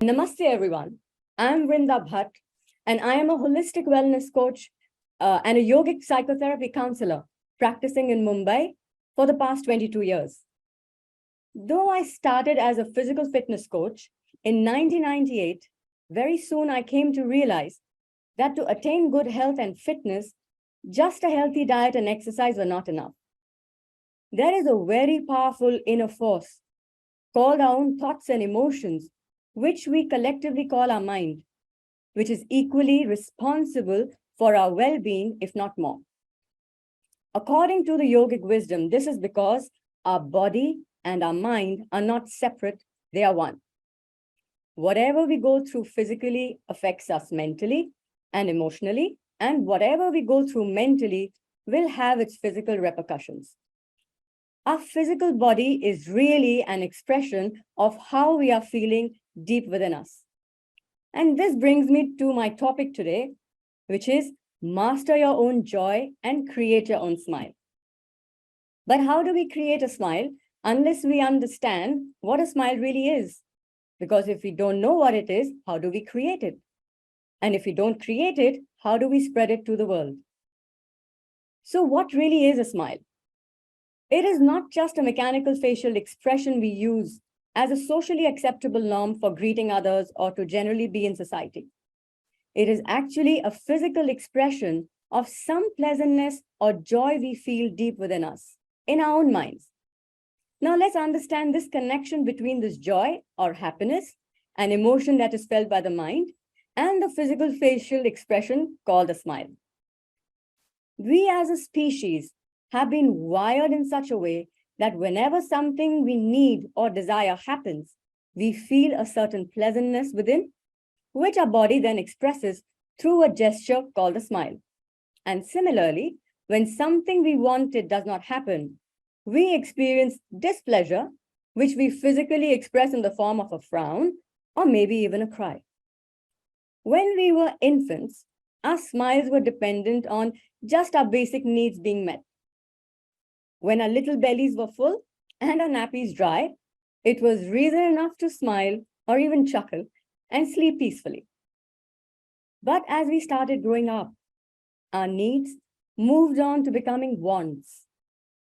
Namaste, everyone. I'm Vrinda Bhatt, and I am a holistic wellness coach and a yogic psychotherapy counselor practicing in Mumbai for the past 22 years. Though I started as a physical fitness coach in 1998, very soon I came to realize that to attain good health and fitness, just a healthy diet and exercise were not enough. There is a very powerful inner force called our own thoughts and emotions, which we collectively call our mind, which is equally responsible for our well-being, if not more. According to the yogic wisdom, this is because our body and our mind are not separate, they are one. Whatever we go through physically affects us mentally and emotionally, and whatever we go through mentally will have its physical repercussions. Our physical body is really an expression of how we are feeling deep within us. And this brings me to my topic today, which is master your own joy and create your own smile. But how do we create a smile unless we understand what a smile really is? Because if we don't know what it is, how do we create it? And if we don't create it, how do we spread it to the world? So what really is a smile? It is not just a mechanical facial expression we use as a socially acceptable norm for greeting others or to generally be in society. It is actually a physical expression of some pleasantness or joy we feel deep within us, in our own minds. Now let's understand this connection between this joy or happiness, an emotion that is felt by the mind, and the physical facial expression called a smile. We as a species have been wired in such a way that whenever something we need or desire happens, we feel a certain pleasantness within, which our body then expresses through a gesture called a smile. And similarly, when something we wanted does not happen, we experience displeasure, which we physically express in the form of a frown or maybe even a cry. When we were infants, our smiles were dependent on just our basic needs being met. When our little bellies were full and our nappies dry, it was reason enough to smile or even chuckle and sleep peacefully. But as we started growing up, our needs moved on to becoming wants,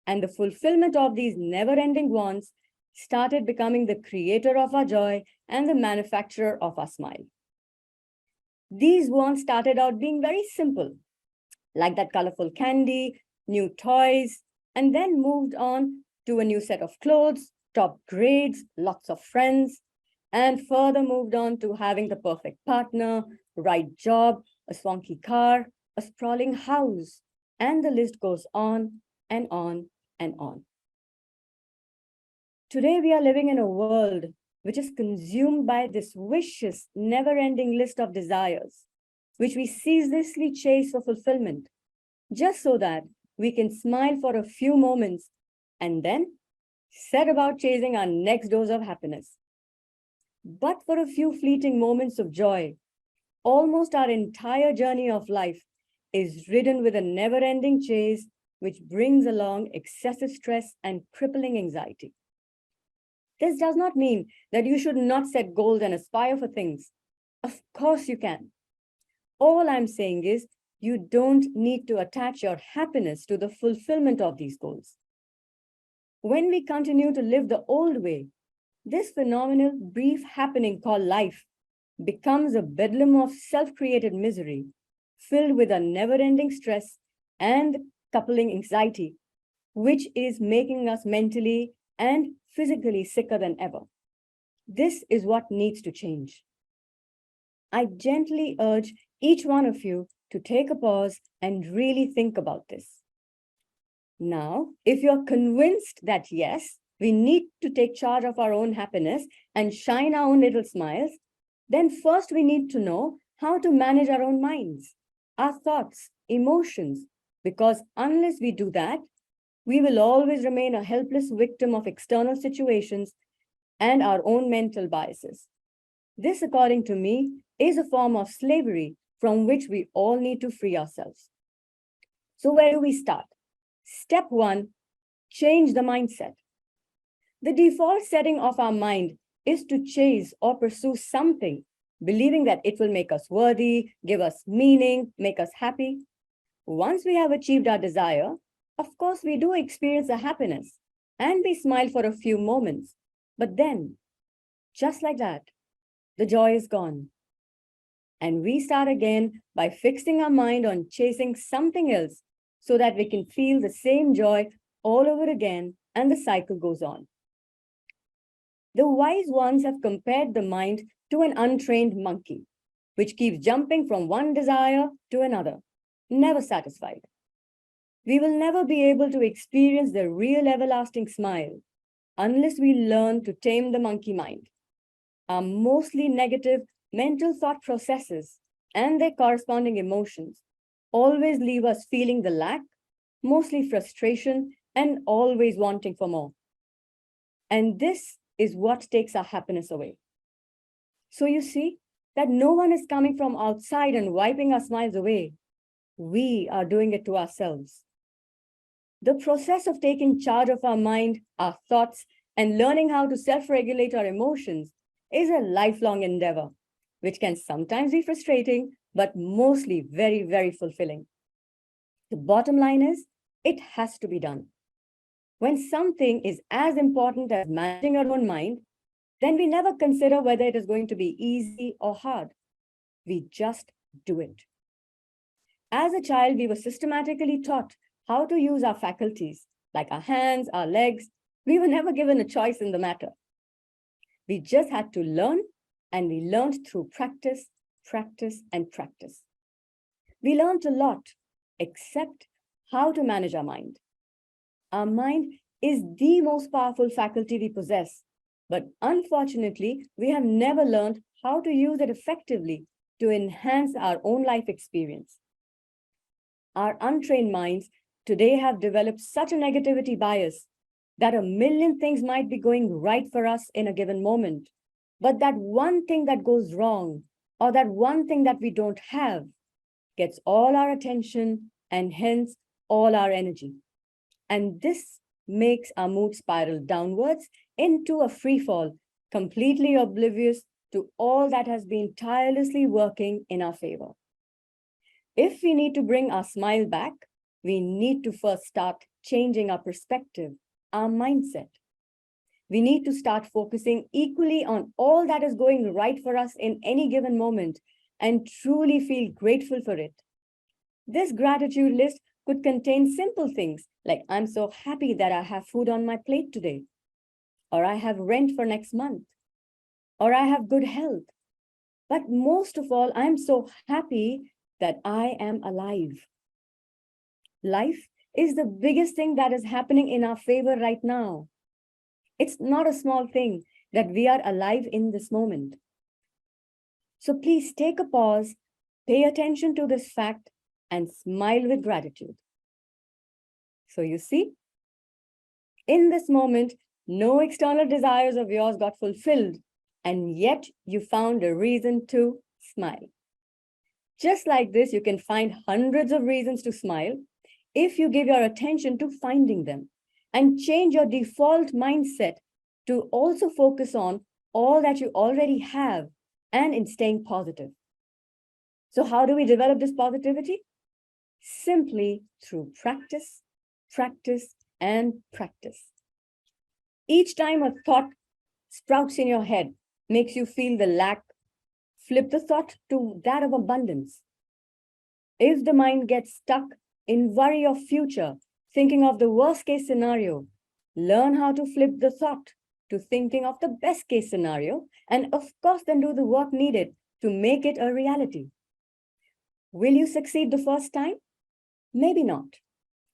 and the fulfillment of these never-ending wants started becoming the creator of our joy and the manufacturer of our smile. These wants started out being very simple, like that colorful candy, new toys, and then moved on to a new set of clothes, top grades, lots of friends, and further moved on to having the perfect partner, right job, a swanky car, a sprawling house, and the list goes on and on and on. Today, we are living in a world which is consumed by this vicious, never-ending list of desires, which we ceaselessly chase for fulfillment, just so that we can smile for a few moments and then set about chasing our next dose of happiness. But for a few fleeting moments of joy, almost our entire journey of life is ridden with a never-ending chase, which brings along excessive stress and crippling anxiety. This does not mean that you should not set goals and aspire for things. Of course you can. All I'm saying is you don't need to attach your happiness to the fulfillment of these goals. When we continue to live the old way, this phenomenal brief happening called life becomes a bedlam of self-created misery, filled with a never-ending stress and coupling anxiety, which is making us mentally and physically sicker than ever. This is what needs to change. I gently urge each one of you to take a pause and really think about this. Now, if you're convinced that yes, we need to take charge of our own happiness and shine our own little smiles, then first we need to know how to manage our own minds, our thoughts, emotions, because unless we do that, we will always remain a helpless victim of external situations and our own mental biases. This, according to me, is a form of slavery from which we all need to free ourselves. So where do we start? Step 1, change the mindset. The default setting of our mind is to chase or pursue something, believing that it will make us worthy, give us meaning, make us happy. Once we have achieved our desire, of course, we do experience a happiness and we smile for a few moments. But then, just like that, the joy is gone. And we start again by fixing our mind on chasing something else so that we can feel the same joy all over again, and the cycle goes on. The wise ones have compared the mind to an untrained monkey, which keeps jumping from one desire to another, never satisfied. We will never be able to experience the real everlasting smile unless we learn to tame the monkey mind. Our mostly negative mental thought processes and their corresponding emotions always leave us feeling the lack, mostly frustration, and always wanting for more. And this is what takes our happiness away. So you see that no one is coming from outside and wiping our smiles away. We are doing it to ourselves. The process of taking charge of our mind, our thoughts, and learning how to self-regulate our emotions is a lifelong endeavor, which can sometimes be frustrating, but mostly very, very fulfilling. The bottom line is, it has to be done. When something is as important as managing our own mind, then we never consider whether it is going to be easy or hard. We just do it. As a child, we were systematically taught how to use our faculties, like our hands, our legs. We were never given a choice in the matter. We just had to learn, and we learned through practice, practice, and practice. We learned a lot, except how to manage our mind. Our mind is the most powerful faculty we possess, but unfortunately, we have never learned how to use it effectively to enhance our own life experience. Our untrained minds today have developed such a negativity bias that a million things might be going right for us in a given moment. But that one thing that goes wrong, or that one thing that we don't have, gets all our attention and hence all our energy. And this makes our mood spiral downwards into a free fall, completely oblivious to all that has been tirelessly working in our favor. If we need to bring our smile back, we need to first start changing our perspective, our mindset. We need to start focusing equally on all that is going right for us in any given moment and truly feel grateful for it. This gratitude list could contain simple things like, I'm so happy that I have food on my plate today, or I have rent for next month, or I have good health. But most of all, I'm so happy that I am alive. Life is the biggest thing that is happening in our favor right now. It's not a small thing that we are alive in this moment. So please take a pause, pay attention to this fact, and smile with gratitude. So you see, in this moment, no external desires of yours got fulfilled, and yet you found a reason to smile. Just like this, you can find hundreds of reasons to smile if you give your attention to finding them and change your default mindset to also focus on all that you already have and in staying positive. So how do we develop this positivity? Simply through practice, practice, and practice. Each time a thought sprouts in your head, makes you feel the lack, flip the thought to that of abundance. If the mind gets stuck in worry of future, thinking of the worst case scenario, learn how to flip the thought to thinking of the best case scenario, and of course then do the work needed to make it a reality. Will you succeed the first time? Maybe not.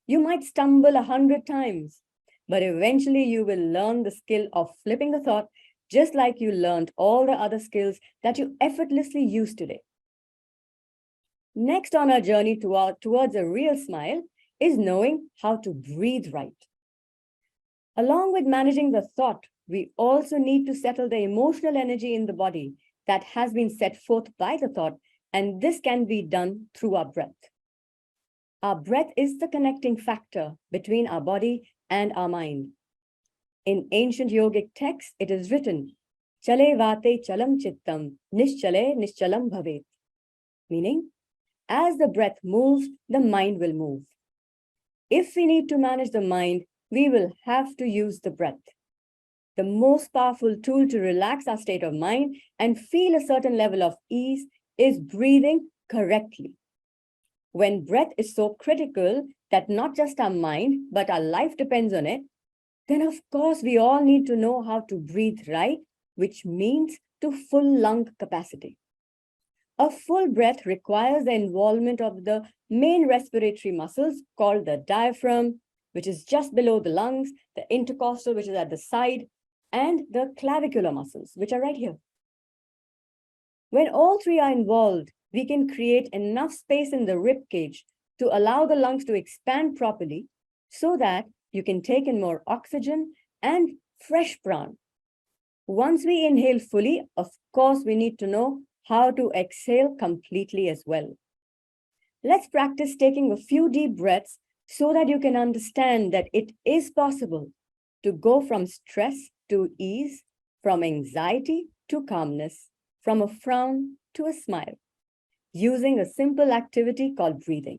You might stumble 100 times, but eventually you will learn the skill of flipping the thought, just like you learned all the other skills that you effortlessly use today. Next on our journey towards a real smile is knowing how to breathe right. Along with managing the thought, we also need to settle the emotional energy in the body that has been set forth by the thought, and this can be done through our breath. Our breath is the connecting factor between our body and our mind. In ancient yogic texts, it is written, Chale vate chalam chittam, nischale nischalam bhavet. Meaning, as the breath moves, the mind will move. If we need to manage the mind, we will have to use the breath. The most powerful tool to relax our state of mind and feel a certain level of ease is breathing correctly. When breath is so critical that not just our mind, but our life depends on it, then of course we all need to know how to breathe right, which means to full lung capacity. A full breath requires the involvement of the main respiratory muscles called the diaphragm, which is just below the lungs, the intercostal, which is at the side, and the clavicular muscles, which are right here. When all three are involved, we can create enough space in the rib cage to allow the lungs to expand properly so that you can take in more oxygen and fresh prana. Once we inhale fully, of course, we need to know how to exhale completely as well. Let's practice taking a few deep breaths so that you can understand that it is possible to go from stress to ease, from anxiety to calmness, from a frown to a smile, using a simple activity called breathing.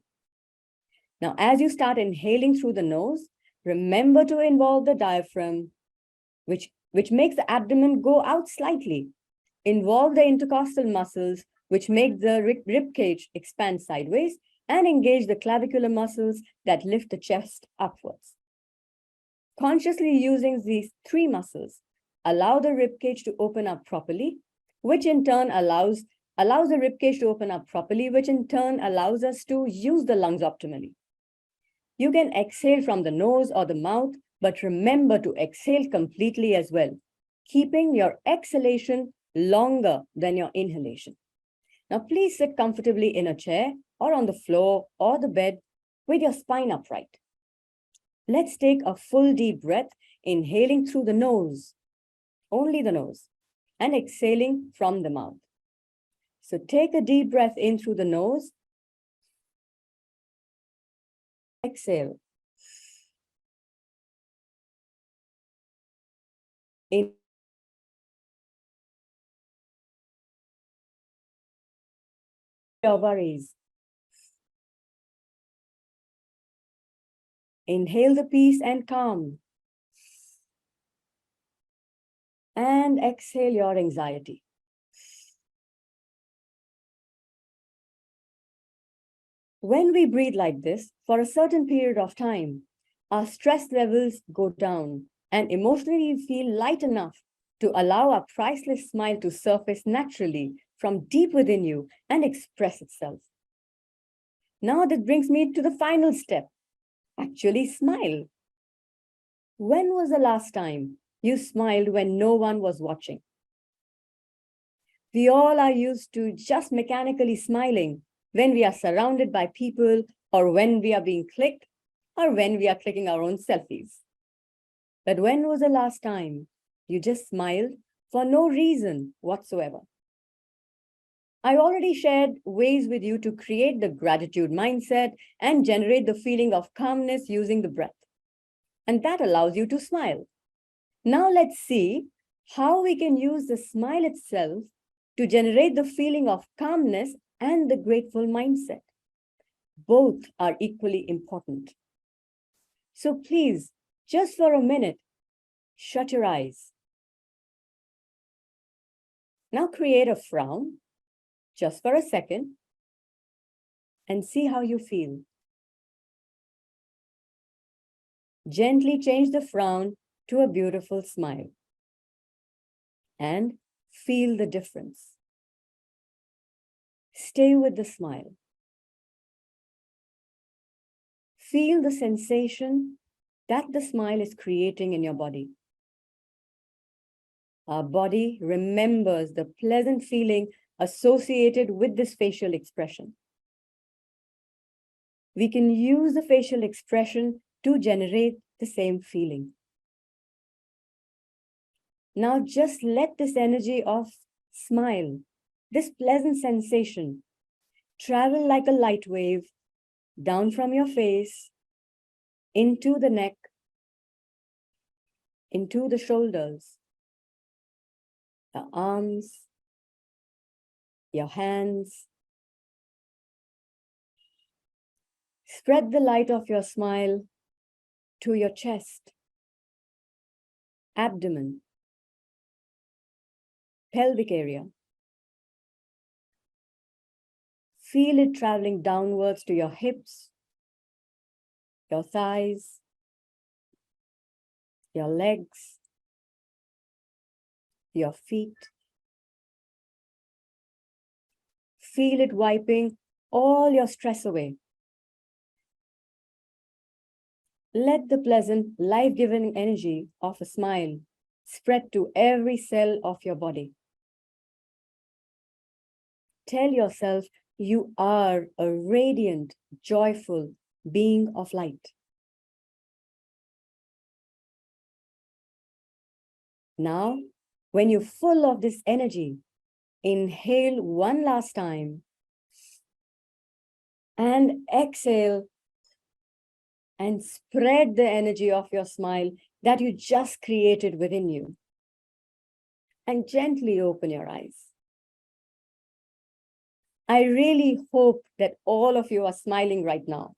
Now, as you start inhaling through the nose, remember to involve the diaphragm, which makes the abdomen go out slightly. Involve the intercostal muscles, which make the rib cage expand sideways, and engage the clavicular muscles that lift the chest upwards. Consciously using these three muscles, allow the rib cage to open up properly, which in turn allows the rib cage to open up properly, which in turn allows us to use the lungs optimally. You can exhale from the nose or the mouth, but remember to exhale completely as well, keeping your exhalation longer than your inhalation. Now, please sit comfortably in a chair or on the floor or the bed with your spine upright. Let's take a full deep breath, inhaling through the nose, only the nose, and exhaling from the mouth. So take a deep breath in through the nose. Exhale. In your worries. Inhale the peace and calm. And exhale your anxiety. When we breathe like this for a certain period of time, our stress levels go down and emotionally we feel light enough to allow our priceless smile to surface naturally from deep within you and express itself. Now that brings me to the final step. Actually smile. When was the last time you smiled when no one was watching? We all are used to just mechanically smiling when we are surrounded by people or when we are being clicked or when we are clicking our own selfies. But when was the last time you just smiled for no reason whatsoever? I already shared ways with you to create the gratitude mindset and generate the feeling of calmness using the breath. And that allows you to smile. Now let's see how we can use the smile itself to generate the feeling of calmness and the grateful mindset. Both are equally important. So please, just for a minute, shut your eyes. Now create a frown, just for a second, and see how you feel. Gently change the frown to a beautiful smile. And feel the difference. Stay with the smile. Feel the sensation that the smile is creating in your body. Our body remembers the pleasant feeling associated with this facial expression. We can use the facial expression to generate the same feeling. Now just let this energy of smile, this pleasant sensation, travel like a light wave down from your face, into the neck, into the shoulders, your arms, your hands. Spread the light of your smile to your chest, abdomen, pelvic area. Feel it traveling downwards to your hips, your thighs, your legs, your feet. Feel it wiping all your stress away. Let the pleasant, life-giving energy of a smile spread to every cell of your body. Tell yourself you are a radiant, joyful being of light. Now, when you're full of this energy, inhale one last time and exhale and spread the energy of your smile that you just created within you. And gently open your eyes. I really hope that all of you are smiling right now.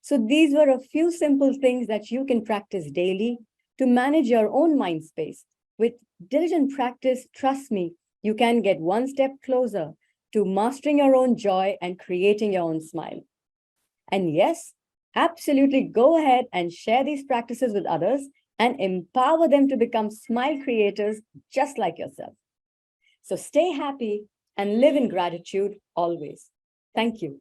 So these were a few simple things that you can practice daily to manage your own mind space. With diligent practice, trust me, you can get one step closer to mastering your own joy and creating your own smile. And yes, absolutely go ahead and share these practices with others and empower them to become smile creators just like yourself. So stay happy and live in gratitude always. Thank you.